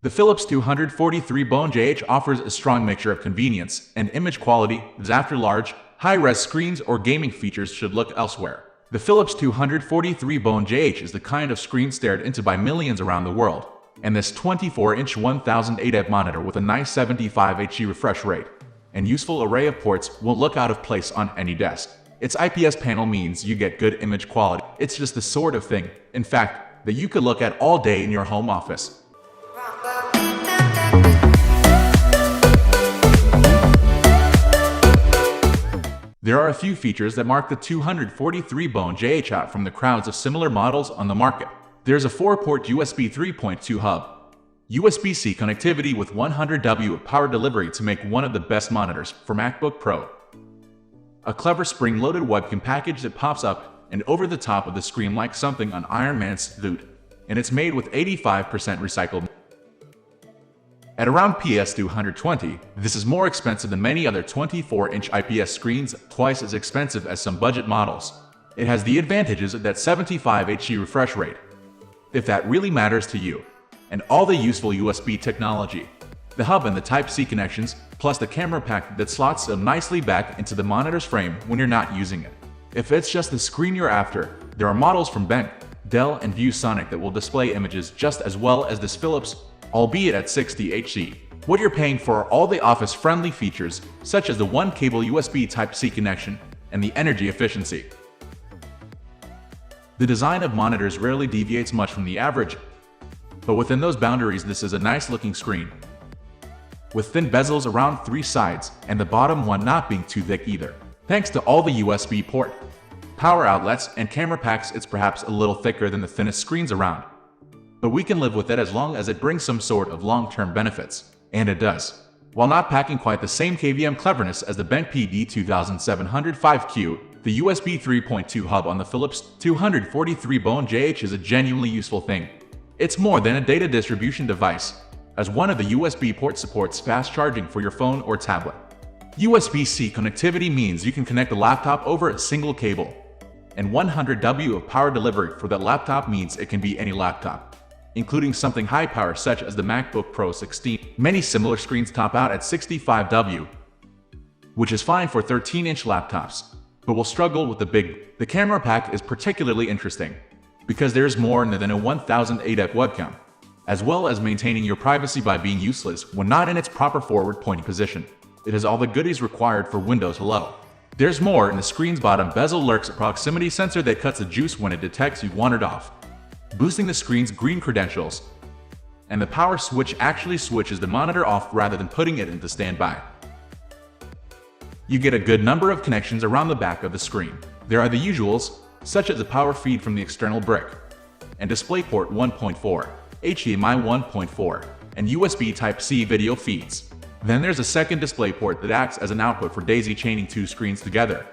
The Philips 243 Bone JH offers a strong mixture of convenience and image quality that after large, high-res screens or gaming features should look elsewhere. The Philips 243 Bone JH is the kind of screen stared into by millions around the world, and this 24-inch 1008 monitor with a nice 75 Hz refresh rate and useful array of ports won't look out of place on any desk. Its IPS panel means you get good image quality. It's just the sort of thing, in fact, that you could look at all day in your home office. There are a few features that mark the 243 Bone JH out from the crowds of similar models on the market. There's a 4-port USB 3.2 hub, USB-C connectivity with 100W of power delivery to make one of the best monitors for MacBook Pro, a clever spring-loaded webcam package that pops up and over the top of the screen like something on Iron Man's suit, and it's made with 85% recycled. At around PS220, this is more expensive than many other 24-inch IPS screens, twice as expensive as some budget models. It has the advantages of that 75 Hz refresh rate, if that really matters to you, and all the useful USB technology. The hub and the Type-C connections, plus the camera pack that slots so nicely back into the monitor's frame when you're not using it. If it's just the screen you're after, there are models from BenQ, Dell, and ViewSonic that will display images just as well as this Philips, albeit at 60 Hz. What you're paying for are all the office-friendly features, such as the one-cable USB Type-C connection and the energy efficiency. The design of monitors rarely deviates much from the average, but within those boundaries this is a nice-looking screen, with thin bezels around 3 sides and the bottom one not being too thick either. Thanks to all the USB port, power outlets, and camera packs, it's perhaps a little thicker than the thinnest screens around. But we can live with it as long as it brings some sort of long-term benefits. And it does. While not packing quite the same KVM cleverness as the BenQ PD2705Q, the USB 3.2 hub on the Philips 243 Bone JH is a genuinely useful thing. It's more than a data distribution device, as one of the USB ports supports fast charging for your phone or tablet. USB-C connectivity means you can connect a laptop over a single cable, and 100W of power delivery for that laptop means it can be any laptop, including something high power such as the MacBook Pro 16. Many similar screens top out at 65W, which is fine for 13-inch laptops, but will struggle with the big. The camera pack is particularly interesting, because there's more than a 1008 webcam, as well as maintaining your privacy by being useless when not in its proper forward pointing position. It has all the goodies required for Windows Hello. There's more in the screen's bottom bezel lurks a proximity sensor that cuts the juice when it detects you've wandered off, boosting the screen's green credentials. And the power switch actually switches the monitor off rather than putting it into standby. You get a good number of connections around the back of the screen. There are the usuals, such as the power feed from the external brick, and DisplayPort 1.4, HDMI 1.4, and USB Type-C video feeds. Then there's a second DisplayPort that acts as an output for daisy-chaining 2 screens together,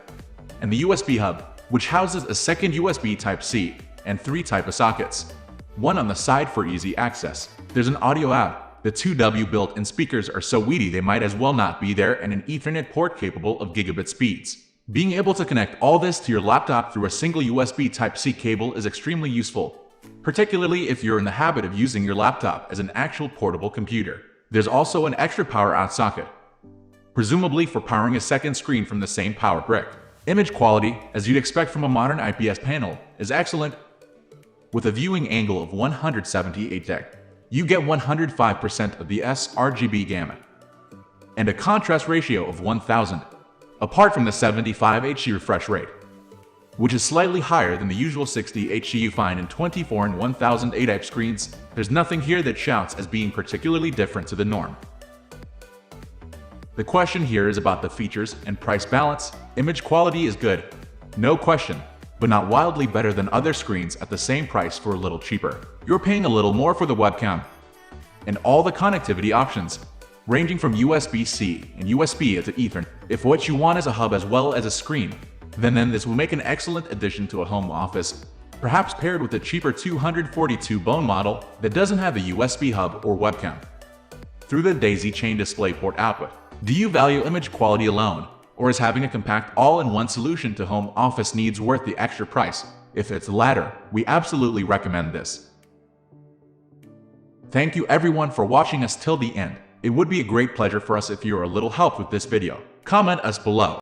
and the USB hub, which houses a second USB Type-C and 3 type of sockets, one on the side for easy access. There's an audio out. The 2W built-in speakers are so weedy they might as well not be there, and an Ethernet port capable of gigabit speeds. Being able to connect all this to your laptop through a single USB Type-C cable is extremely useful, particularly if you're in the habit of using your laptop as an actual portable computer. There's also an extra power out socket, presumably for powering a second screen from the same power brick. Image quality, as you'd expect from a modern IPS panel, is excellent. With a viewing angle of 178 dec, you get 105% of the sRGB gamut, and a contrast ratio of 1000, apart from the 75 Hz refresh rate, which is slightly higher than the usual 60 Hz you find in 24 and 1008 screens. There's nothing here that shouts as being particularly different to the norm. The question here is about the features and price balance. Image quality is good, no question, but not wildly better than other screens at the same price for a little cheaper. You're paying a little more for the webcam and all the connectivity options, ranging from USB-C and USB to Ethernet. If what you want is a hub as well as a screen, then this will make an excellent addition to a home office, perhaps paired with a cheaper 242 Bone model that doesn't have a USB hub or webcam. Through the daisy-chain DisplayPort output, do you value image quality alone, or is having a compact all-in-one solution to home office needs worth the extra price? If it's the latter, we absolutely recommend this. Thank you everyone for watching us till the end. It would be a great pleasure for us if you are a little help with this video. Comment us below.